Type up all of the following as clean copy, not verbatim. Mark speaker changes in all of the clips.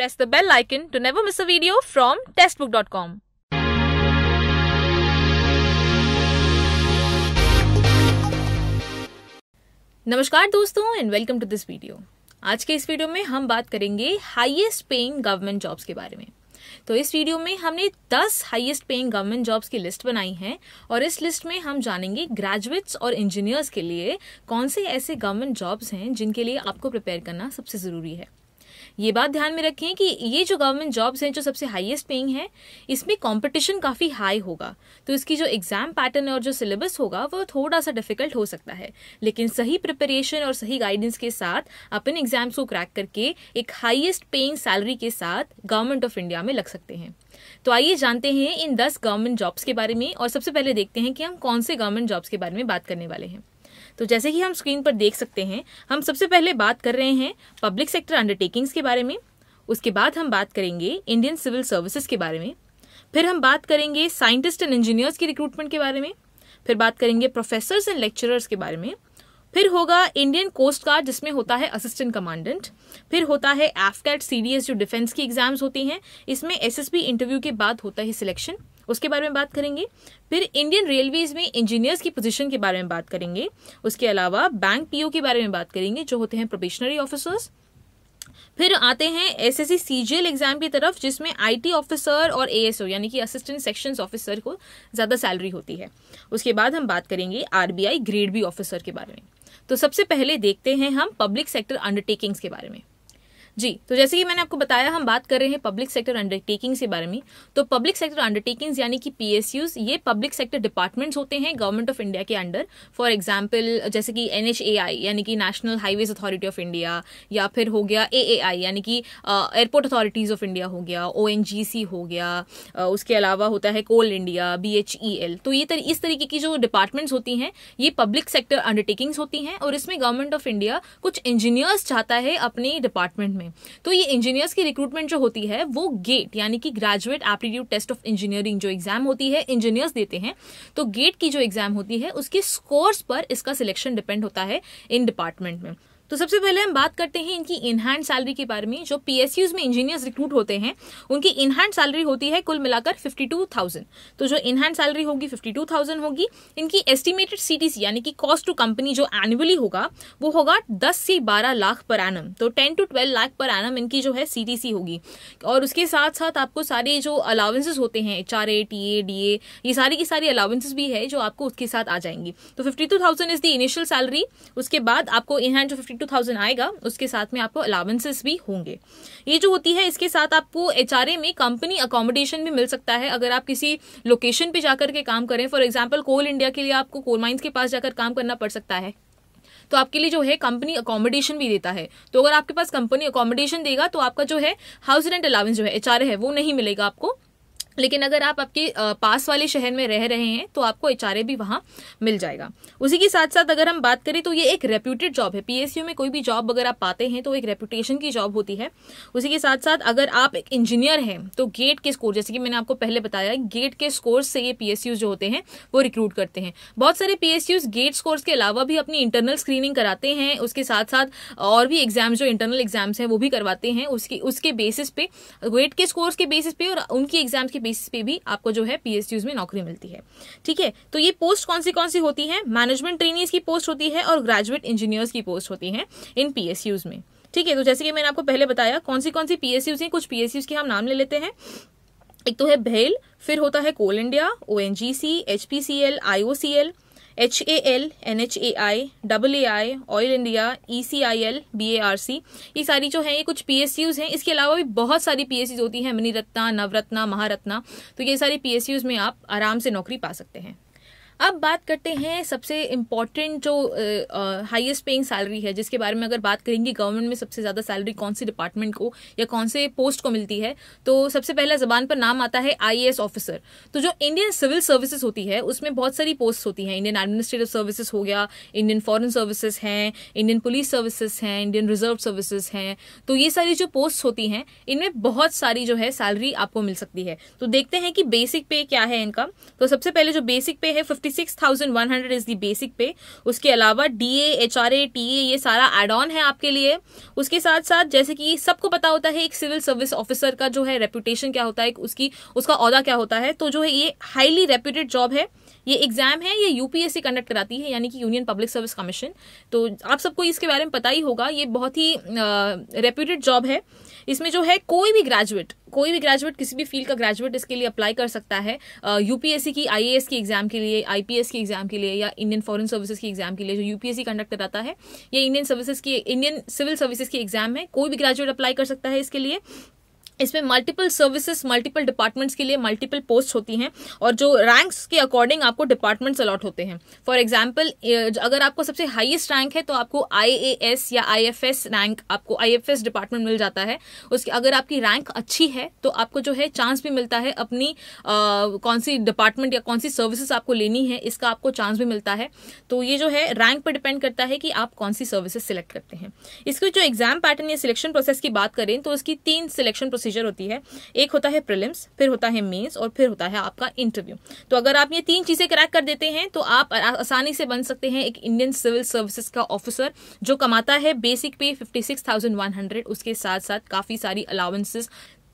Speaker 1: Press the bell icon to never miss a video from testbook.com. नमस्कार दोस्तों and welcome to this video. आज के इस video में हम बात करेंगे हाईएस्ट पेइंग गवर्नमेंट जॉब्स के बारे में। तो इस वीडियो में हमने 10 हाईएस्ट पेइंग गवर्नमेंट जॉब्स की लिस्ट बनाई है और इस लिस्ट में हम जानेंगे ग्रेजुएट्स और इंजीनियर्स के लिए कौन से ऐसे गवर्नमेंट जॉब्स हैं जिनके लिए आपको प्रिपेयर करना सबसे ज़रूरी है। ये बात ध्यान में रखें कि ये जो गवर्नमेंट जॉब्स हैं जो सबसे हाईएस्ट पेइंग है, इसमें कंपटीशन काफ़ी हाई होगा, तो इसकी जो एग्जाम पैटर्न और जो सिलेबस होगा वो थोड़ा सा डिफिकल्ट हो सकता है। लेकिन सही प्रिपरेशन और सही गाइडेंस के साथ अपन एग्जाम्स को क्रैक करके एक हाईएस्ट पेइंग सैलरी के साथ गवर्नमेंट ऑफ इंडिया में लग सकते हैं। तो आइए जानते हैं इन 10 गवर्नमेंट जॉब्स के बारे में और सबसे पहले देखते हैं कि हम कौन से गवर्नमेंट जॉब्स के बारे में बात करने वाले हैं। तो जैसे कि हम स्क्रीन पर देख सकते हैं, हम सबसे पहले बात कर रहे हैं पब्लिक सेक्टर अंडरटेकिंग्स के बारे में। उसके बाद हम बात करेंगे इंडियन सिविल सर्विसेज के बारे में। फिर हम बात करेंगे साइंटिस्ट एंड इंजीनियर्स की रिक्रूटमेंट के बारे में। फिर बात करेंगे प्रोफेसर्स एंड लेक्चरर्स के बारे में। फिर होगा इंडियन कोस्ट गार्ड जिसमें होता है असिस्टेंट कमांडेंट। फिर होता है एफकैट सीडीएस जो डिफेंस की एग्जाम्स होती हैं, इसमें एसएसबी इंटरव्यू के बाद होता है सिलेक्शन, उसके बारे में बात करेंगे। फिर इंडियन रेलवेज में इंजीनियर्स की पोजीशन के बारे में बात करेंगे। उसके अलावा बैंक पीओ के बारे में बात करेंगे जो होते हैं प्रोबेशनरी ऑफिसर्स। फिर आते हैं एसएससी सीजीएल एग्जाम की तरफ जिसमें आईटी ऑफिसर और एएसओ यानी कि असिस्टेंट सेक्शंस ऑफिसर को ज़्यादा सैलरी होती है। उसके बाद हम बात करेंगे आरबीआई ग्रेड बी ऑफिसर के बारे में। तो सबसे पहले देखते हैं हम पब्लिक सेक्टर अंडरटेकिंग्स के बारे में। जी, तो जैसे कि मैंने आपको बताया हम बात कर रहे हैं पब्लिक सेक्टर अंडरटेकिंग्स के बारे में। तो पब्लिक सेक्टर अंडरटेकिंग्स यानी कि पीएसयूज ये पब्लिक सेक्टर डिपार्टमेंट्स होते हैं गवर्नमेंट ऑफ इंडिया के अंडर। फॉर एग्जांपल जैसे कि एनएचएआई यानी कि national highways authority of India, या फिर हो गया एएआई यानी कि एयरपोर्ट अथॉरिटीज ऑफ इंडिया हो गया, ओएनजीसी हो गया, उसके अलावा होता है कोल इंडिया, बीएचईएल। तो ये इस तरीके की जो डिपार्टमेंट्स होती हैं ये पब्लिक सेक्टर अंडरटेकिंग्स होती हैं और इसमें गवर्नमेंट ऑफ इंडिया कुछ इंजीनियर्स चाहता है अपने डिपार्टमेंट में। तो ये इंजीनियर्स की रिक्रूटमेंट जो होती है वो गेट यानी कि graduate aptitude test of engineering जो एग्जाम होती है इंजीनियर्स देते हैं। तो गेट की जो एग्जाम होती है उसके स्कोर्स पर इसका सिलेक्शन डिपेंड होता है इन डिपार्टमेंट में। तो सबसे पहले हम बात करते हैं इनकी इन हैंड सैलरी के बारे में। जो पीएसयूज में इंजीनियर्स रिक्रूट होते हैं उनकी इन हैंड सैलरी होती है कुल मिलाकर 52,000। तो जो इन हैंड सैलरी होगी 52,000 होगी। इनकी एस्टिमेटेड सीटीसी यानी कि कॉस्ट टू कंपनी जो एनुअली होगा वो होगा 10 से 12 लाख पर एनम। तो 10 to 12 लाख पर एनम इनकी जो है सीटीसी होगी। और उसके साथ साथ आपको सारे जो अलाउंसेस होते हैं एचआरए, टीए, डीए, ये सारी की सारी अलाउंसेस भी है जो आपको उसके साथ आ जाएंगी। तो 52,000 इज द इनिशियल सैलरी। उसके बाद आपको इन हैंड जो 52,000 आएगा उसके साथ में आपको अलाउंसेस भी होंगे। ये जो होती है इसके साथ आपको एचआरए में कंपनी अकोमोडेशन भी मिल सकता है अगर आप किसी लोकेशन पे जाकर के काम करें। फॉर एग्जांपल कोल इंडिया के लिए आपको कोल माइंस के पास जाकर काम करना पड़ सकता है, तो आपके लिए जो है कंपनी अकोमोडेशन भी देता है। तो अगर आपके पास कंपनी अकोमोडेशन देगा तो आपका जो है हाउस रेंट अलाउंस जो है एचआरए है वो नहीं मिलेगा आपको। लेकिन अगर आप आपके पास वाले शहर में रह रहे हैं तो आपको एचआरए भी वहां मिल जाएगा। उसी के साथ साथ अगर हम बात करें तो ये एक रेप्यूटेड जॉब है। पीएसयू में कोई भी जॉब अगर आप पाते हैं तो एक रेपुटेशन की जॉब होती है। उसी के साथ साथ अगर आप एक इंजीनियर हैं तो गेट के स्कोर, जैसे कि मैंने आपको पहले बताया, गेट के स्कोर से ये पीएसयूज जो होते हैं वो रिक्रूट करते हैं। बहुत सारे पीएसयूज गेट स्कोर्स के अलावा भी अपनी इंटरनल स्क्रीनिंग कराते हैं। उसके साथ साथ और भी एग्जाम्स जो इंटरनल एग्जाम्स हैं वो भी करवाते हैं। उसके बेसिस पे, गेट के स्कोर्स के बेसिस पे और उनकी एग्जाम्स के बेसिस पे भी आपको जो है पीएसयूज में नौकरी मिलती है। ठीक है, तो ये पोस्ट कौन सी होती है? मैनेजमेंट ट्रेनीज की पोस्ट होती है और ग्रेजुएट इंजीनियर्स की पोस्ट होती है इन पीएसयूज में। ठीक है, तो जैसे कि मैंने आपको पहले बताया कौन सी पीएसयूज हैं, कुछ पीएसयूज के हम नाम ले लेते हैं। एक तो है भेल, फिर होता है coal India, ONGC, HPCL, IOCL, HAL, NHAI, AAI, oil India, ECIL, BARC, ये सारी जो है ये कुछ PSUs हैं। इसके अलावा भी बहुत सारी PSUs होती हैं, मणिरत्ना, नवरत्ना, महारत्ना। तो ये सारी PSUs में आप आराम से नौकरी पा सकते हैं। अब बात करते हैं सबसे इम्पॉर्टेंट जो हाईएस्ट पेइंग सैलरी है जिसके बारे में अगर बात करेंगे गवर्नमेंट में सबसे ज़्यादा सैलरी कौन सी डिपार्टमेंट को या कौन से पोस्ट को मिलती है, तो सबसे पहला ज़बान पर नाम आता है आईएएस ऑफिसर। तो जो इंडियन सिविल सर्विसेज होती है उसमें बहुत सारी पोस्ट होती हैं। इंडियन एडमिनिस्ट्रेटिव सर्विसेज हो गया, इंडियन फॉरेन सर्विसेज हैं, इंडियन पुलिस सर्विसेज हैं, इंडियन रिजर्व सर्विसेज हैं। तो ये सारी जो पोस्ट होती हैं इनमें बहुत सारी जो है सैलरी आपको मिल सकती है। तो देखते हैं कि बेसिक पे क्या है इनका। तो सबसे पहले जो बेसिक पे है 56,100 इज द बेसिक पे। उसके अलावा DA, HRA, TA ये सारा एड ऑन है आपके लिए। उसके साथ साथ जैसे कि सबको पता होता है एक सिविल सर्विस ऑफिसर का जो है रेपुटेशन क्या होता है, उसका ओहदा क्या होता है, तो जो है ये हाईली रेप्यूटेड जॉब है। ये एग्जाम है, ये यूपीएससी कंडक्ट कराती है, यानी कि यूनियन पब्लिक सर्विस कमीशन। तो आप सबको इसके बारे में पता ही होगा, ये बहुत ही रेप्यूटेड जॉब है। इसमें जो है कोई भी ग्रेजुएट किसी भी फील्ड का ग्रेजुएट इसके लिए अप्लाई कर सकता है। यूपीएससी की IAS की एग्जाम के लिए, IPS की एग्जाम के लिए, या इंडियन फॉरेन सर्विसेज की एग्जाम के लिए जो यूपीएससी कंडक्ट कराता है, ये इंडियन सिविल सर्विसेज की एग्जाम है। कोई भी ग्रेजुएट अप्लाई कर सकता है इसके लिए। इसमें मल्टीपल सर्विसेज, मल्टीपल डिपार्टमेंट्स के लिए मल्टीपल पोस्ट होती हैं, और जो रैंक्स के अकॉर्डिंग आपको डिपार्टमेंट्स अलॉट होते हैं। फॉर एग्जांपल, अगर आपको सबसे हाईएस्ट रैंक है तो आपको IAS या IFS रैंक, आपको IFS डिपार्टमेंट मिल जाता है। उसके अगर आपकी रैंक अच्छी है तो आपको जो है चांस भी मिलता है अपनी कौन सी डिपार्टमेंट या कौन सी सर्विसेज आपको लेनी है, इसका आपको चांस भी मिलता है। तो ये जो है रैंक पर डिपेंड करता है कि आप कौन सी सर्विसेज सिलेक्ट करते हैं। इसके जो एग्जाम पैटर्न या सिलेक्शन प्रोसेस की बात करें तो उसकी 3 सिलेक्शन प्रोसीजर होती है। एक होता है प्रीलिम्स, फिर होता है मेंस, और फिर होता है आपका इंटरव्यू। तो अगर आप ये 3 चीजें क्रैक कर देते हैं तो आप आसानी से बन सकते हैं एक इंडियन सिविल सर्विसेज का ऑफिसर, जो कमाता है बेसिक पे 56,100, उसके साथ साथ काफी सारी अलाउंसेस।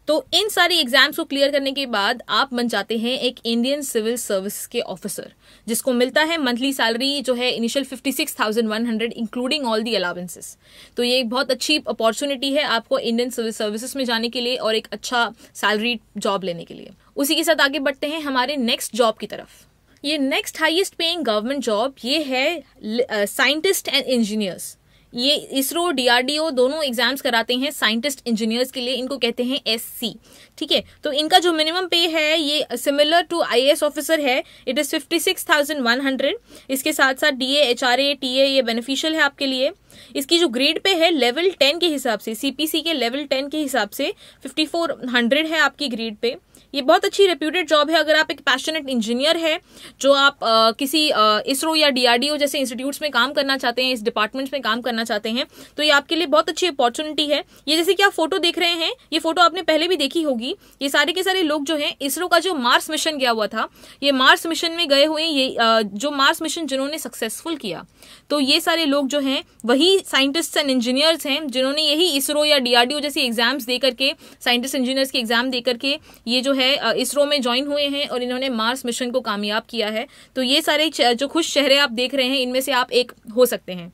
Speaker 1: तो इन सारी एग्जाम्स को क्लियर करने के बाद आप बन जाते हैं एक इंडियन सिविल सर्विस के ऑफिसर, जिसको मिलता है मंथली सैलरी जो है initial 56,100 including all the allowances. तो ये एक बहुत अच्छी अपॉर्चुनिटी है आपको इंडियन सिविल सर्विसेज में जाने के लिए और एक अच्छा सैलरी जॉब लेने के लिए। उसी के साथ आगे बढ़ते हैं हमारे नेक्स्ट जॉब की तरफ। ये next highest paying government job ये है साइंटिस्ट एंड इंजीनियर्स। ये इसरो, DRDO दोनों एग्जाम्स कराते हैं साइंटिस्ट इंजीनियर्स के लिए, इनको कहते हैं SC। ठीक है, तो इनका जो मिनिमम पे है ये सिमिलर टू IAS ऑफिसर है, इट इज 56,100। इसके साथ साथ DA, HRA, TA ये बेनिफिशियल है आपके लिए। इसकी जो ग्रेड पे है लेवल 10 के हिसाब से, CPC के लेवल 10 के हिसाब से 5400 है आपकी ग्रेड पे। ये बहुत अच्छी रेप्यूटेड जॉब है। अगर आप एक पैशनेट इंजीनियर है, जो आप किसी इसरो या DRDO जैसे इंस्टीट्यूट्स में काम करना चाहते हैं, इस डिपार्टमेंट्स में काम करना चाहते हैं, तो ये आपके लिए बहुत अच्छी अपॉर्चुनिटी है। ये जैसे कि आप फोटो देख रहे हैं, ये फोटो आपने पहले भी देखी होगी। ये सारे के सारे लोग जो हैं, इसरो का जो मार्स मिशन गया हुआ था, ये मार्स मिशन में गए हुए, ये जो मार्स मिशन जिन्होंने सक्सेसफुल किया, तो ये सारे लोग जो हैं वही साइंटिस्ट एंड इंजीनियर्स हैं, जिन्होंने यही इसरो या DRDO जैसी एग्जाम्स दे करके, साइंटिस्ट इंजीनियर्स की एग्जाम दे करके ये जो है इसरो में ज्वाइन हुए हैं और इन्होंने मार्स मिशन को कामयाब किया है। तो ये सारे जो खुश चेहरे आप देख रहे हैं, इनमें से आप एक हो सकते हैं।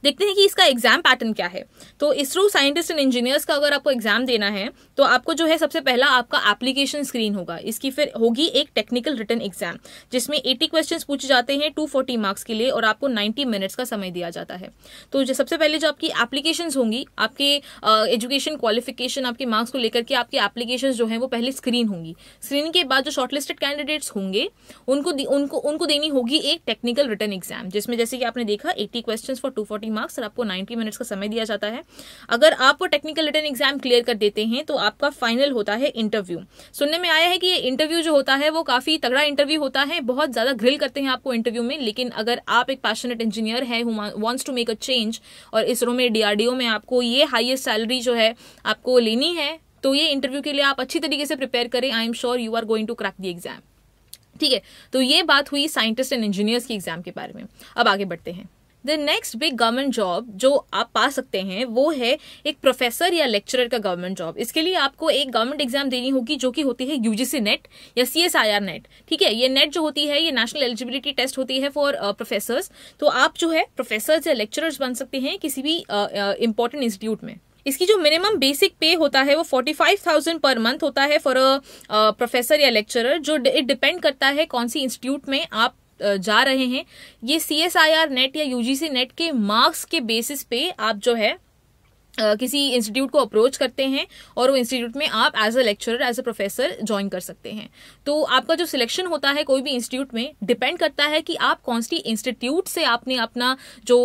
Speaker 1: देखते हैं कि इसका एग्जाम पैटर्न क्या है। तो इसरो साइंटिस्ट एंड इंजीनियर्स का अगर आपको एग्जाम देना है तो आपको जो है सबसे पहला आपका एप्लीकेशन स्क्रीन होगा। इसकी फिर होगी एक टेक्निकल रिटन एग्जाम, जिसमें 80 क्वेश्चंस पूछे जाते हैं 240 मार्क्स के लिए, और आपको 90 मिनट्स का समय दिया जाता है। तो जो सबसे पहले जो आपकी एप्लीकेशंस होंगी, आपके एजुकेशन क्वालिफिकेशन, आपके मार्क्स को लेकर के आपकी एप्लीकेशंस जो है वो पहले स्क्रीन होंगी। स्क्रीनिंग के बाद जो शॉर्टलिस्टेड कैंडिडेट्स होंगे उनको देनी होगी एक टेक्निकल रिटन एग्जाम, जिसमें जैसे कि आपने देखा 80 क्वेश्चंस फॉर 240 मार्क्स और आपको 90 मिनट्स का समय दिया जाता है। अगर आप वो टेक्निकल रिटन एग्जाम क्लियर कर देते हैं तो आपका फाइनल होता है इंटरव्यू। सुनने में आया है कि ये इंटरव्यू जो होता है वो काफी तगड़ा इंटरव्यू होता है, बहुत ज्यादा ग्रिल करते हैं आपको इंटरव्यू में। लेकिन अगर आप एक पैशनेट इंजीनियर है who wants to make a change, और इसरो में DRDO में आपको ये हाईएस्ट सैलरी जो है आपको लेनी है, तो ये इंटरव्यू के लिए आप अच्छी तरीके से प्रिपेयर करें। I am sure you are going to crack the exam. ठीक है, तो ये बात हुई साइंटिस्ट एंड इंजीनियर्स की एग्जाम के बारे में। अब आगे बढ़ते हैं। The next big government job जो आप पा सकते हैं वो है एक प्रोफेसर या लेक्चरर का गवर्नमेंट जॉब। इसके लिए आपको एक गवर्नमेंट एग्जाम देनी होगी जो कि होती है UGC नेट या CSIR नेट। ठीक है, ये नेट जो होती है ये नेशनल एलिजिबिलिटी टेस्ट होती है फॉर प्रोफेसर्स। तो आप जो है प्रोफेसर्स या लेक्चरर्स बन सकते हैं किसी भी इंपॉर्टेंट इंस्टीट्यूट में। इसकी जो मिनिमम बेसिक पे होता है वो 45,000 पर मंथ होता है फॉर अ प्रोफेसर या लेक्चरर, जो इट डिपेंड करता है कौन सी इंस्टीट्यूट में आप जा रहे हैं। ये CSIR नेट या UGC नेट के मार्क्स के बेसिस पे आप जो है किसी इंस्टीट्यूट को अप्रोच करते हैं और वो इंस्टीट्यूट में आप as a lecturer, as a professor join कर सकते हैं। तो आपका जो सिलेक्शन होता है कोई भी इंस्टीट्यूट में डिपेंड करता है कि आप कौन सी इंस्टीट्यूट से आपने अपना जो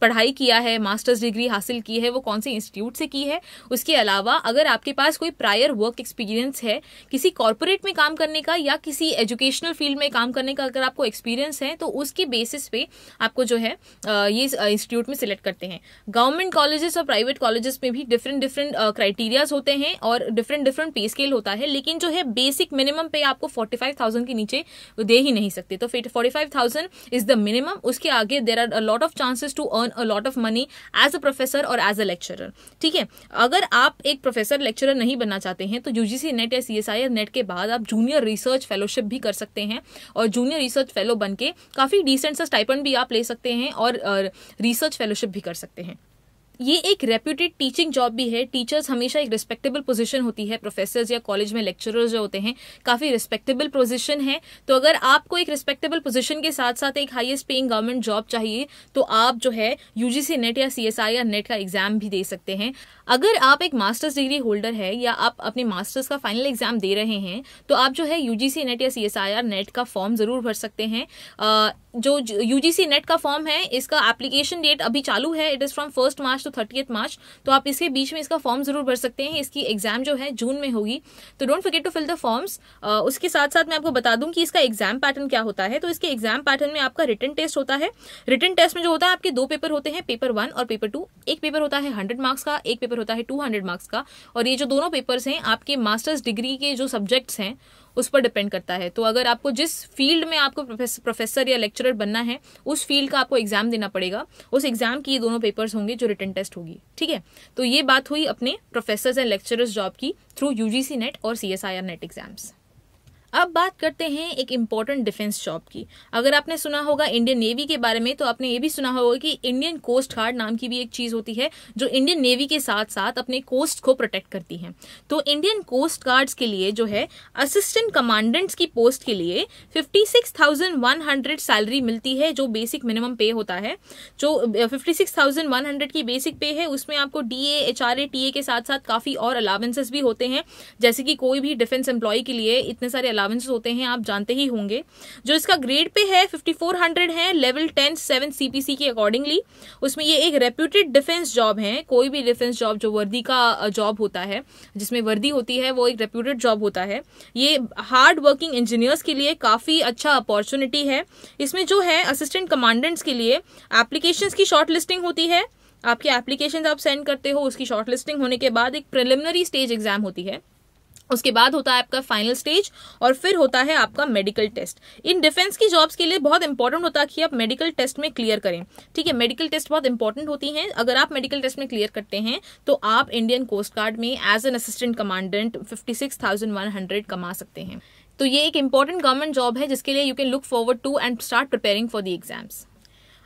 Speaker 1: पढ़ाई किया है, मास्टर्स डिग्री हासिल की है, वो कौन से इंस्टीट्यूट से की है। उसके अलावा अगर आपके पास कोई प्रायर वर्क एक्सपीरियंस है किसी कॉर्पोरेट में काम करने का या किसी एजुकेशनल फील्ड में काम करने का, अगर आपको एक्सपीरियंस है तो उसके बेसिस पे आपको जो है ये इंस्टीट्यूट में सिलेक्ट करते हैं। गवर्नमेंट कॉलेजेस और प्राइवेट कॉलेजेस में भी डिफरेंट क्राइटेरियाज होते हैं और डिफरेंट पे स्केल होता है, लेकिन जो है बेसिक मिनिमम पे आपको 45,000 के नीचे दे ही नहीं सकते। तो 45,000 इज द मिनिमम। उसके आगे there are a lot of chances to earn a lot of money as a professor और एज अ लेक्चरर। ठीक है, अगर आप एक प्रोफेसर लेक्चरर नहीं बनना चाहते हैं तो यूजीसी नेट या CSIR नेट के बाद आप जूनियर रिसर्च फेलोशिप भी कर सकते हैं और जूनियर रिसर्च फेलो बन के काफी डिसेंट सा स्टाइपेंड भी आप ले सकते हैं और रिसर्च फेलोशिप भी कर सकते हैं। ये एक रेप्यूटेड टीचिंग जॉब भी है। टीचर्स हमेशा एक रिस्पेक्टेबल पोजीशन होती है। प्रोफेसर्स या कॉलेज में लेक्चरर्स जो होते हैं काफी रिस्पेक्टेबल पोजीशन है। तो अगर आपको एक रिस्पेक्टेबल पोजीशन के साथ साथ एक हाईएस्ट पेइंग गवर्नमेंट जॉब चाहिए तो आप जो है यूजीसी नेट या CSIR नेट का एग्जाम भी दे सकते हैं। अगर आप एक मास्टर्स डिग्री होल्डर है या आप अपने मास्टर्स का फाइनल एग्जाम दे रहे हैं तो आप जो है यूजीसी नेट या CSIR नेट का फॉर्म जरूर भर सकते हैं। जो यूजीसी नेट का फॉर्म है इसका एप्लीकेशन डेट अभी चालू है। It is from 1 March two 30 मार्च। तो आप इसके बीच में इसका फॉर्म जरूर भर सकते हैं। इसकी एग्जाम जो है जून में होगी, तो don't forget to fill the forms. उसके साथ साथ मैं आपको बता दूं कि इसका एग्जाम पैटर्न क्या होता है। तो इसके एग्जाम पैटर्न में आपका रिटन टेस्ट होता है। रिटन टेस्ट में जो होता है आपके 2 पेपर होते हैं, पेपर 1 और पेपर 2। एक पेपर होता है 100 मार्क्स का, एक पेपर होता है 200 मार्क्स का। और ये जो दोनों पेपर्स हैं आपके मास्टर्स डिग्री के जो सब्जेक्ट्स हैं उस पर डिपेंड करता है। तो अगर आपको जिस फील्ड में आपको प्रोफेसर या लेक्चरर बनना है उस फील्ड का आपको एग्जाम देना पड़ेगा। उस एग्जाम की ये दोनों पेपर्स होंगे जो रिटन टेस्ट होगी। ठीक है, तो ये बात हुई अपने प्रोफेसर्स एंड लेक्चरर्स जॉब की थ्रू यूजीसी नेट और CSIR नेट एग्जाम्स। अब बात करते हैं एक इम्पॉर्टेंट डिफेंस जॉब की। अगर आपने सुना होगा इंडियन नेवी के बारे में तो आपने ये भी सुना होगा कि इंडियन कोस्ट गार्ड नाम की भी एक चीज होती है जो इंडियन नेवी के साथ साथ अपने कोस्ट को प्रोटेक्ट करती है। तो इंडियन कोस्ट गार्ड्स के लिए जो है असिस्टेंट कमांडेंट्स की पोस्ट के लिए 56,100 सैलरी मिलती है जो बेसिक मिनिमम पे होता है। जो 56,100 की बेसिक पे है उसमें आपको DA, HRA, TA के साथ साथ काफी और अलावेंसेस भी होते हैं। जैसे कि कोई भी डिफेंस एम्प्लॉय के लिए इतने सारे अलावेंसेस होते हैं, आप जानते ही होंगे। जो इसका ग्रेड पे है 5400 है, लेवल 10 7 CPC के अकॉर्डिंगली। उसमें ये एक रेप्यूटेड डिफेंस जॉब है। कोई भी डिफेंस जॉब जो वर्दी का जॉब होता है, जिसमें वर्दी होती है, वो एक रेप्यूटेड जॉब होता है। ये हार्ड वर्किंग इंजीनियर्स के लिए काफी अच्छा अपॉर्चुनिटी है। इसमें जो है असिस्टेंट कमांडेंट्स के लिए एप्लीकेशंस की शॉर्ट लिस्टिंग होती है। आपके एप्लीकेशंस आप सेंड करते हो, उसकी शॉर्ट लिस्टिंग होने के बाद एक प्रिलिमिनरी स्टेज एग्जाम होती है। उसके बाद होता है आपका फाइनल स्टेज और फिर होता है आपका मेडिकल टेस्ट। इन डिफेंस की जॉब्स के लिए बहुत इंपॉर्टेंट होता है कि आप मेडिकल टेस्ट में क्लियर करें। ठीक है, मेडिकल टेस्ट बहुत इंपॉर्टेंट होती हैं। अगर आप मेडिकल टेस्ट में क्लियर करते हैं तो आप इंडियन कोस्ट गार्ड में एज एन असिस्टेंट कमांडेंट 56,100 कमा सकते हैं। तो ये एक इंपॉर्टेंट गवर्नमेंट जॉब है जिसके लिए you can look forward to and start preparing for the exams.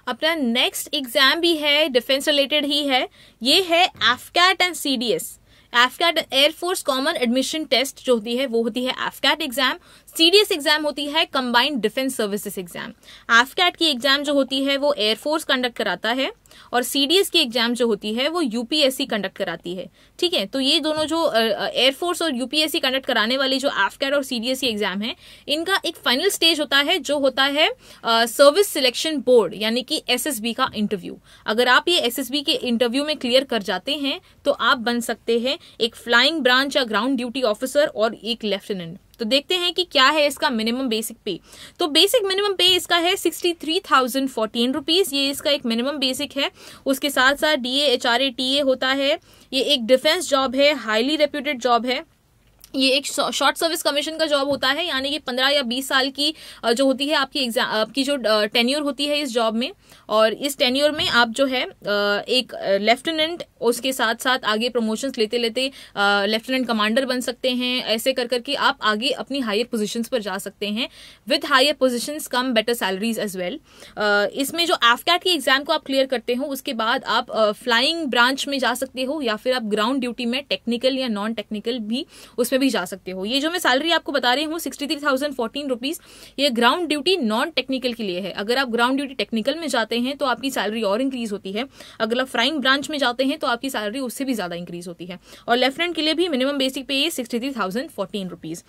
Speaker 1: अपना नेक्स्ट एग्जाम भी है, डिफेंस रिलेटेड ही है। ये है AFCAT and CDS। AFCAT air force common admission test जो होती है वो होती है AFCAT एग्जाम। CDS एग्जाम होती है combined defence services exam. AFCAT की एग्जाम जो होती है वो एयरफोर्स कंडक्ट कराता है और CDS की एग्जाम जो होती है वो UPSC कंडक्ट कराती है। ठीक है, तो ये दोनों जो एयरफोर्स और UPSC कंडक्ट कराने वाली जो AFCAT और CDS की एग्जाम है, इनका एक फाइनल स्टेज होता है जो होता है सर्विस सिलेक्शन बोर्ड यानी कि SSB का इंटरव्यू। अगर आप ये SSB के इंटरव्यू में क्लियर कर जाते हैं तो आप बन सकते हैं एक फ्लाइंग ब्रांच या ग्राउंड ड्यूटी ऑफिसर और एक लेफ्टिनेंट। तो देखते हैं कि क्या है इसका मिनिमम बेसिक पे। तो बेसिक मिनिमम पे इसका है 63,014 रुपीज। ये इसका एक मिनिमम बेसिक है। उसके साथ साथ DA, HRA, TA होता है। ये एक डिफेंस जॉब है, हाईली रेप्यूटेड जॉब है। ये एक शॉर्ट सर्विस कमीशन का जॉब होता है, यानी कि 15 या 20 साल की जो होती है आपकी जो टेन्योर होती है इस जॉब में। और इस टेन्योर में आप जो है एक लेफ्टिनेंट, उसके साथ साथ आगे प्रमोशंस लेते लेते लेफ्टिनेंट कमांडर बन सकते हैं। ऐसे कर करके आप आगे अपनी हायर पोजीशंस पर जा सकते हैं। With higher positions cum better salaries as well. इसमें जो AFCAT की एग्जाम को आप क्लियर करते हो उसके बाद आप फ्लाइंग ब्रांच में जा सकते हो या फिर आप ग्राउंड ड्यूटी में टेक्निकल या नॉन टेक्निकल भी उसमें भी जा सकते हो। ये जो मैं सैलरी आपको बता रही हूँ 63,014 रुपीज, ये ग्राउंड ड्यूटी नॉन टेक्निकल के लिए है। अगर आप ग्राउंड ड्यूटी टेक्निकल में जाते हैं तो आपकी सैलरी और इंक्रीज होती है। अगर आप फ्लाइंग ब्रांच में जाते हैं तो आपकी सैलरी उससे भी ज्यादा इंक्रीज होती है। और लेफ्टिनेंट के लिए भी मिनिमम बेसिक पे 63,014 रुपीज।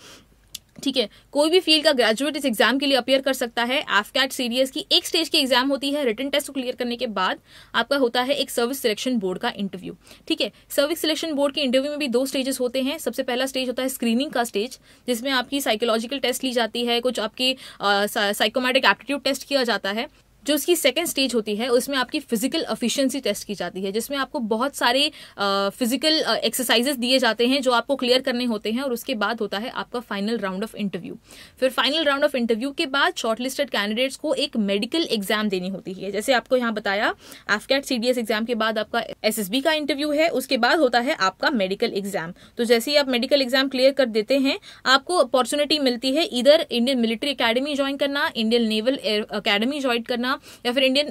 Speaker 1: ठीक है, कोई भी फील्ड का ग्रेजुएट इस एग्जाम के लिए अपियर कर सकता है। AFCAT CDS की एक स्टेज की एग्जाम होती है। रिटन टेस्ट को क्लियर करने के बाद आपका होता है एक सर्विस सिलेक्शन बोर्ड का इंटरव्यू। ठीक है, सर्विस सिलेक्शन बोर्ड के इंटरव्यू में भी 2 स्टेजेस होते हैं। सबसे पहला स्टेज होता है स्क्रीनिंग का स्टेज, जिसमें आपकी साइकोलॉजिकल टेस्ट ली जाती है, कुछ आपकी साइकोमेट्रिक एप्टीट्यूड टेस्ट किया जाता है। जो उसकी सेकेंड स्टेज होती है उसमें आपकी फिजिकल एफिशिएंसी टेस्ट की जाती है, जिसमें आपको बहुत सारे फिजिकल एक्सरसाइजेस दिए जाते हैं जो आपको क्लियर करने होते हैं, और उसके बाद होता है आपका फाइनल राउंड ऑफ इंटरव्यू। फिर फाइनल राउंड ऑफ इंटरव्यू के बाद शॉर्टलिस्टेड कैंडिडेट्स को एक मेडिकल एग्जाम देनी होती है। जैसे आपको यहाँ बताया, एफकेट CDS एग्जाम के बाद आपका SSB का इंटरव्यू है, उसके बाद होता है आपका मेडिकल एग्जाम। तो जैसे ही आप मेडिकल एग्जाम क्लियर कर देते हैं, आपको अपॉर्चुनिटी मिलती है इधर इंडियन मिलिट्री अकेडमी ज्वाइन करना, इंडियन नेवल अकेडमी ज्वाइन करना, या फिर इंडियन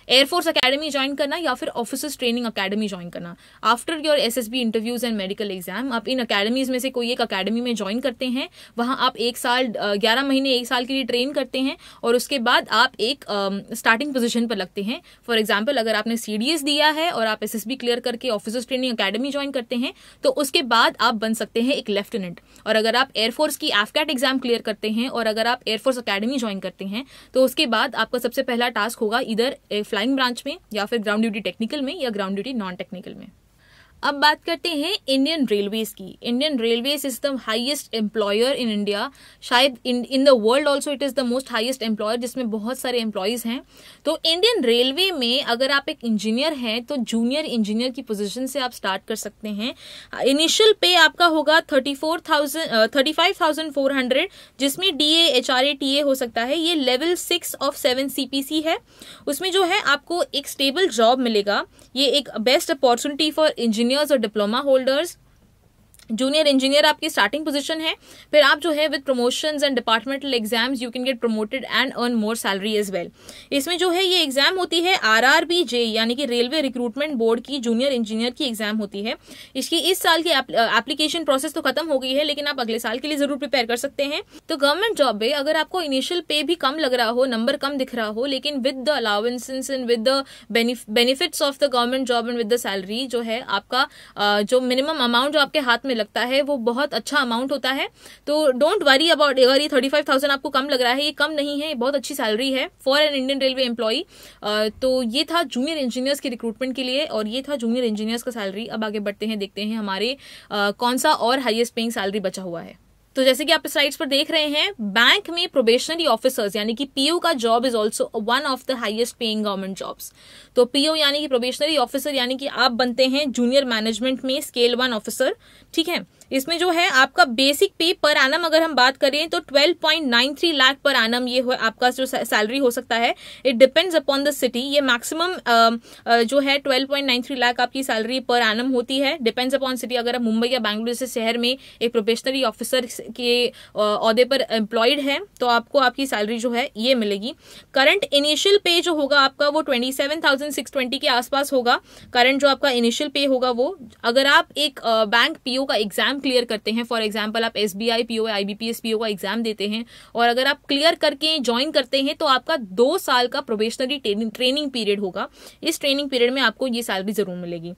Speaker 1: एयरफोर्स अकेडमी ज्वाइन करना, या फिर ऑफिसर्स ट्रेनिंग अकेडमी ज्वाइन करना। After your SSB interviews and medical exam आप इन अकेडमीज में से कोई एक अकेडमी में ज्वाइन करते हैं। वहां आप 1 साल 11 महीने 1 साल के लिए ट्रेन करते हैं, और उसके बाद आप एक स्टार्टिंग पोजीशन पर लगते हैं। फॉर एग्जांपल, अगर आपने CDS दिया है और आप SSB क्लियर करके ऑफिसर्स ट्रेनिंग अकेडमी ज्वाइन करते हैं, तो उसके बाद आप बन सकते हैं एक लेफ्टिनेंट। और अगर आप एयरफोर्स की एफकेट एग्जाम क्लियर करते हैं और अगर आप एयरफोर्स अकेडमी ज्वाइन करते हैं, तो उसके बाद आपका सबसे पहला टास्क होगा इधर फ्लाइंग ब्रांच में, या फिर ग्राउंड ड्यूटी टेक्निकल में, या ग्राउंड ड्यूटी नॉन टेक्निकल में। अब बात करते हैं इंडियन रेलवेज की। Indian railways is the highest employer in India, शायद in the world also it is the most highest employer, जिसमें बहुत सारे एम्प्लॉयज हैं। तो इंडियन रेलवे में अगर आप एक इंजीनियर हैं तो जूनियर इंजीनियर की पोजीशन से आप स्टार्ट कर सकते हैं। इनिशियल पे आपका होगा 35,400, जिसमें DA HRA TA हो सकता है। ये लेवल 6 of 7 CPC है। उसमें जो है आपको एक स्टेबल जॉब मिलेगा। ये एक बेस्ट अपॉर्चुनिटी फॉर इंजीनियर्स और डिप्लोमा होल्डर्स। जूनियर इंजीनियर आपकी स्टार्टिंग पोजीशन है। फिर आप जो है with promotions and departmental exams you can get promoted and earn more salary as well. इसमें जो है ये एग्जाम होती है RRBJ यानी कि रेलवे रिक्रूटमेंट बोर्ड की जूनियर इंजीनियर की एग्जाम होती है। इसकी इस साल की एप्लीकेशन प्रोसेस तो खत्म हो गई है, लेकिन आप अगले साल के लिए जरूर प्रिपेयर कर सकते हैं। तो गवर्नमेंट जॉब में अगर आपको इनिशियल पे भी कम लग रहा हो, नंबर कम दिख रहा हो, लेकिन with the allowances and with the benefits of the government job and with the salary, जो है आपका जो मिनिमम अमाउंट जो आपके हाथ में लगता है वो बहुत अच्छा अमाउंट होता है। तो डोंट वरी अबाउट, अगर ये 35,000 आपको कम लग रहा है, ये कम नहीं है, ये बहुत अच्छी सैलरी है for an Indian railway employee. तो ये था जूनियर इंजीनियर्स के रिक्रूटमेंट के लिए, और ये था जूनियर इंजीनियर्स का सैलरी। अब आगे बढ़ते हैं, देखते हैं हमारे कौन सा और हाईएस्ट पेइंग सैलरी बचा हुआ है। तो जैसे कि आप स्लाइड्स पर देख रहे हैं, बैंक में प्रोबेशनरी ऑफिसर्स यानी कि PO का job is also one of the highest paying government jobs. तो PO यानी कि प्रोबेशनरी ऑफिसर, यानी कि आप बनते हैं जूनियर मैनेजमेंट में स्केल 1 ऑफिसर। ठीक है, इसमें जो है आपका बेसिक पे पर एनम अगर हम बात करें तो 12.93 लाख पर एनम ये आपका जो सैलरी हो सकता है। It depends upon the city. ये मैक्सिमम जो है 12.93 लाख आपकी सैलरी पर एनम होती है, डिपेंड्स अपॉन सिटी। अगर आप मुंबई या बैंगलोर जैसे शहर में एक प्रोबेशनरी ऑफिसर के ओहदे पर एम्प्लॉयड है तो आपको आपकी सैलरी जो है ये मिलेगी। करंट इनिशियल पे जो होगा आपका वो 27,620 के आसपास होगा। करंट जो आपका इनिशियल पे होगा वो, अगर आप एक बैंक PO का एग्जाम क्लियर करते हैं, फॉर एग्जांपल आप SBI PO, IBPS PO का एग्जाम देते हैं, और अगर आप क्लियर करके ज्वाइन करते हैं तो आपका 2 साल का प्रोबेशनरी ट्रेनिंग पीरियड होगा। इस ट्रेनिंग पीरियड में आपको ये सैलरी जरूर मिलेगी।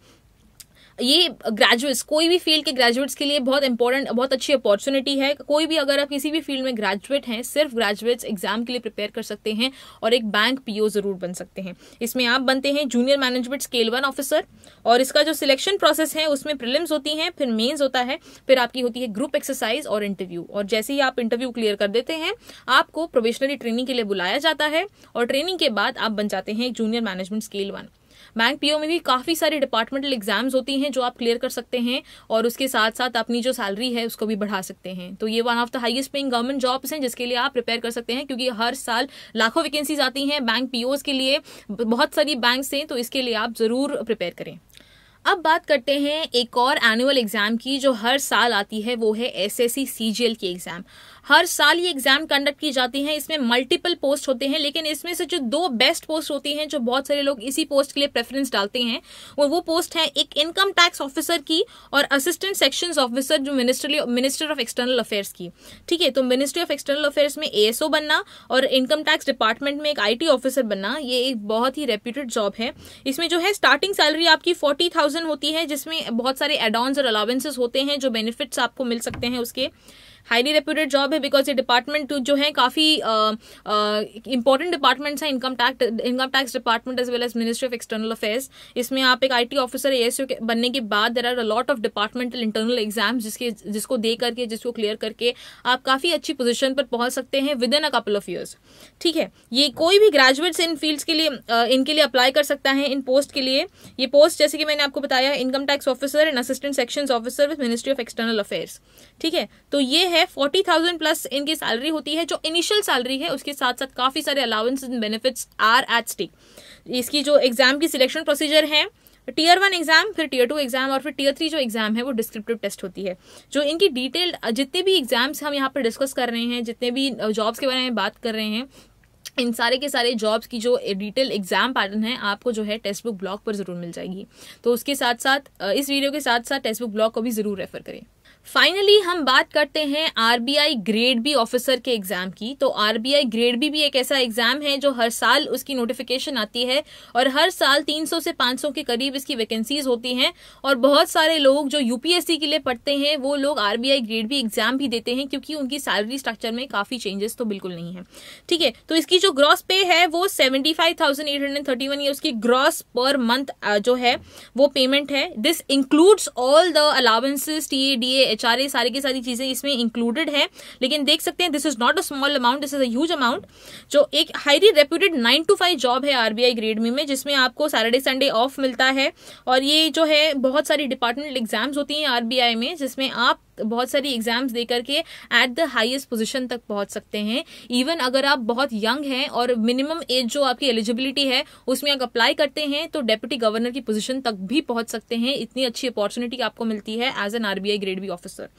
Speaker 1: ये ग्रेजुएट्स, कोई भी फील्ड के ग्रेजुएट्स के लिए बहुत इंपॉर्टेंट, बहुत अच्छी अपॉर्चुनिटी है। कोई भी, अगर आप किसी भी फील्ड में ग्रेजुएट हैं, सिर्फ ग्रेजुएट्स एग्जाम के लिए प्रिपेयर कर सकते हैं और एक बैंक PO जरूर बन सकते हैं। इसमें आप बनते हैं जूनियर मैनेजमेंट स्केल 1 ऑफिसर, और इसका जो सिलेक्शन प्रोसेस है उसमें प्रीलिम्स होती हैं, फिर मेंस होता है, फिर आपकी होती है ग्रुप एक्सरसाइज और इंटरव्यू। और जैसे ही आप इंटरव्यू क्लियर कर देते हैं, आपको प्रोबेशनरी ट्रेनिंग के लिए बुलाया जाता है, और ट्रेनिंग के बाद आप बन जाते हैं junior management scale 1। Bank PO में भी काफी सारी डिपार्टमेंटल एग्जाम्स होती हैं जो आप क्लियर कर सकते हैं, और उसके साथ साथ अपनी जो सैलरी है उसको भी बढ़ा सकते हैं। तो ये one of the highest paying government jobs हैं जिसके लिए आप प्रिपेयर कर सकते हैं, क्योंकि हर साल लाखों वैकेंसीज आती हैं बैंक POs के लिए, बहुत सारी बैंक्स हैं, तो इसके लिए आप जरूर प्रिपेयर करें। अब बात करते हैं एक और एनुअल एग्जाम की जो हर साल आती है, वो है SSC CGL की एग्जाम। हर साल ये एग्जाम कंडक्ट की जाती है। इसमें मल्टीपल पोस्ट होते हैं, लेकिन इसमें से जो 2 बेस्ट पोस्ट होती हैं, जो बहुत सारे लोग इसी पोस्ट के लिए प्रेफरेंस डालते हैं, वो पोस्ट है एक इनकम टैक्स ऑफिसर की और असिस्टेंट सेक्शंस ऑफिसर जो मिनिस्टर ऑफ एक्सटर्नल अफेयर्स की। ठीक है, तो मिनिस्ट्री ऑफ एक्सटर्नल अफेयर्स में ASO बनना और इनकम टैक्स डिपार्टमेंट में एक IT ऑफिसर बनना, ये एक बहुत ही रेप्यूटेड जॉब है। इसमें जो है स्टार्टिंग सैलरी आपकी 40,000 होती है, जिसमें बहुत सारे एड ऑन्स और अलाउंसेस होते हैं, जो बेनिफिट्स आपको मिल सकते हैं उसके। हाईली रेप्यूटेड जॉब है बिकॉज ये डिपार्टमेंट जो है काफी इंपॉर्टेंट डिपार्टमेंट्स हैं, income tax department as well as ministry of external affairs. इसमें आप एक IT ऑफिसर ASU बनने के बाद there are a lot of departmental internal exams जिसको दे करके, जिसको क्लियर करके आप काफी अच्छी पोजीशन पर पहुंच सकते हैं with in a couple of years. ठीक है, ये कोई भी ग्रेजुएट्स इन फील्ड्स के लिए इनके लिए अप्लाई कर सकता है इन पोस्ट के लिए। ये पोस्ट जैसे कि मैंने आपको बताया, income tax officer and assistant sections officer with ministry of external affairs. ठीक है, तो ये है 40,000 प्लस इनकी सैलरी होती है जो इनिशियल सैलरी है। उसके साथ साथ काफी सारे allowances and benefits are at stake. इसकी जो एग्जाम की सिलेक्शन प्रोसीजर है, Tier 1 एग्जाम, फिर Tier 2 एग्जाम और फिर Tier 3 जो एग्जाम है वो डिस्क्रिप्टिव टेस्ट होती है। जो इनकी डिटेल जितने भी एग्जाम्स हम यहाँ पर डिस्कस कर रहे हैं, जितने भी जॉब्स के बारे में बात कर रहे हैं, इन सारे के सारे जॉब्स की जो डिटेल एग्जाम पैटर्न है आपको जो है टेक्स्ट बुक ब्लॉग पर जरूर मिल जाएगी। तो उसके साथ साथ इस वीडियो के साथ साथ टेक्स्ट बुक ब्लॉग को भी जरूर रेफर करें। फाइनली हम बात करते हैं RBI ग्रेड बी ऑफिसर के एग्जाम की। तो RBI ग्रेड बी भी एक ऐसा एग्जाम है जो हर साल उसकी नोटिफिकेशन आती है और हर साल 300 से 500 के करीब इसकी वैकेंसीज होती हैं और बहुत सारे लोग जो UPSC के लिए पढ़ते हैं वो लोग RBI ग्रेड बी एग्जाम भी देते हैं क्योंकि उनकी सैलरी स्ट्रक्चर में काफी चेंजेस तो बिल्कुल नहीं है। ठीक है, तो इसकी जो ग्रॉस पे है वो 75,831 ये उसकी ग्रॉस पर मंथ जो है वो पेमेंट है। This includes all the allowances, TA, DA, HRA, सारी की सारी चीजें इसमें इंक्लूडेड है। लेकिन देख सकते हैं this is not a small amount, this is a huge amount. जो एक हाईली रेप्यूटेड 9 to 5 जॉब है RBI ग्रेड में जिसमें आपको सैटरडे संडे ऑफ मिलता है और ये जो है बहुत सारी डिपार्टमेंटल एग्जाम्स होती हैं RBI में जिसमें आप बहुत सारी एग्जाम्स दे करके एट द हाईएस्ट पोजीशन तक पहुंच सकते हैं। इवन अगर आप बहुत यंग हैं और मिनिमम एज जो आपकी एलिजिबिलिटी है उसमें आप अप्लाई करते हैं तो डेप्यूटी गवर्नर की पोजीशन तक भी पहुंच सकते हैं। इतनी अच्छी अपॉर्चुनिटी आपको मिलती है as an RBI grade B officer.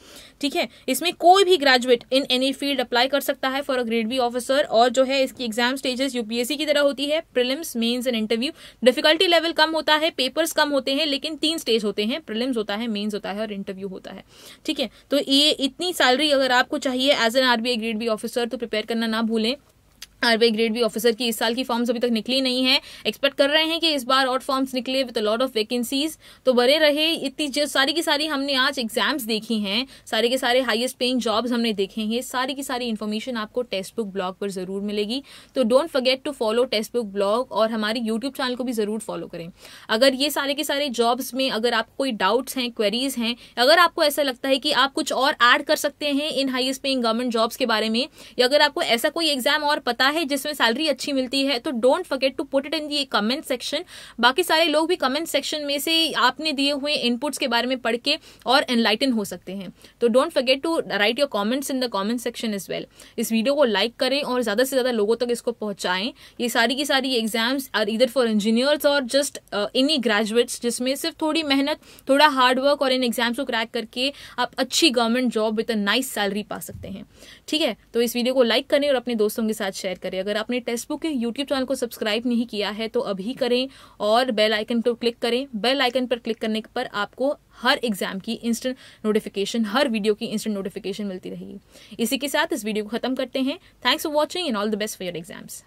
Speaker 1: ठीक है, इसमें कोई भी graduate in any field apply कर सकता है for a grade B officer. और जो है इसकी एग्जाम स्टेजेस UPSC की तरह होती है, prelims, mains and interview. Difficulty level कम होता है, पेपर्स कम होते हैं, लेकिन 3 स्टेज होते हैं, प्रीलिम्स होता है, मेंस होता है और इंटरव्यू होता है। ठीक है, तो ये इतनी सैलरी अगर आपको चाहिए as an RBI grade B officer तो प्रिपेयर करना ना भूलें। RBI ग्रेड बी ऑफिसर की इस साल की फॉर्म्स अभी तक निकली नहीं है। एक्सपेक्ट कर रहे हैं कि इस बार और फॉर्म्स निकले with a lot of vacancies. तो बने रहे। इतनी जो सारी की सारी हमने आज एग्जाम्स देखी हैं, सारे के सारे हाईएस्ट पेइंग जॉब्स हमने देखे हैं, सारी की सारी इन्फॉर्मेशन आपको टेक्स्ट बुक ब्लॉग पर जरूर मिलेगी। तो don't forget to follow Testbook blog और हमारी यूट्यूब चैनल को भी जरूर फॉलो करें। अगर ये सारे के सारे जॉब्स में अगर आपको कोई डाउट्स हैं, क्वेरीज हैं, अगर आपको ऐसा लगता है कि आप कुछ और ऐड कर सकते हैं इन हाईएस्ट पेइंग गवर्नमेंट जॉब्स के बारे में, या अगर आपको ऐसा कोई एग्जाम और पता है जिसमें सैलरी अच्छी मिलती है, तो don't forget to put it in the comment section. बाकी सारे लोग भी कमेंट सेक्शन में से आपने दिए हुए इनपुट्स के बारे में पढ़ के और एनलाइटन हो सकते हैं। तो don't forget to write your comments in the comment section as well. इस वीडियो को लाइक करें और ज्यादा से ज्यादा लोगों तक इसको पहुंचाएं। ये सारी की सारी exams are either for engineers और जस्ट एनी ग्रेजुएट्स जिसमें सिर्फ थोड़ी मेहनत, थोड़ा हार्डवर्क और इन एग्जाम्स को क्रैक करके आप अच्छी government job with a nice salary पा सकते हैं। ठीक है, तो इस वीडियो को लाइक करें और अपने दोस्तों के साथ शेयर करें। अगर आपने टेक्स्ट बुक के यूट्यूब चैनल को सब्सक्राइब नहीं किया है तो अभी करें और बेल आइकन पर क्लिक करें। बेल आइकन पर क्लिक करने पर आपको हर एग्जाम की इंस्टेंट नोटिफिकेशन, हर वीडियो की इंस्टेंट नोटिफिकेशन मिलती रहेगी। इसी के साथ इस वीडियो को खत्म करते हैं। Thanks for watching and all the best for your exams.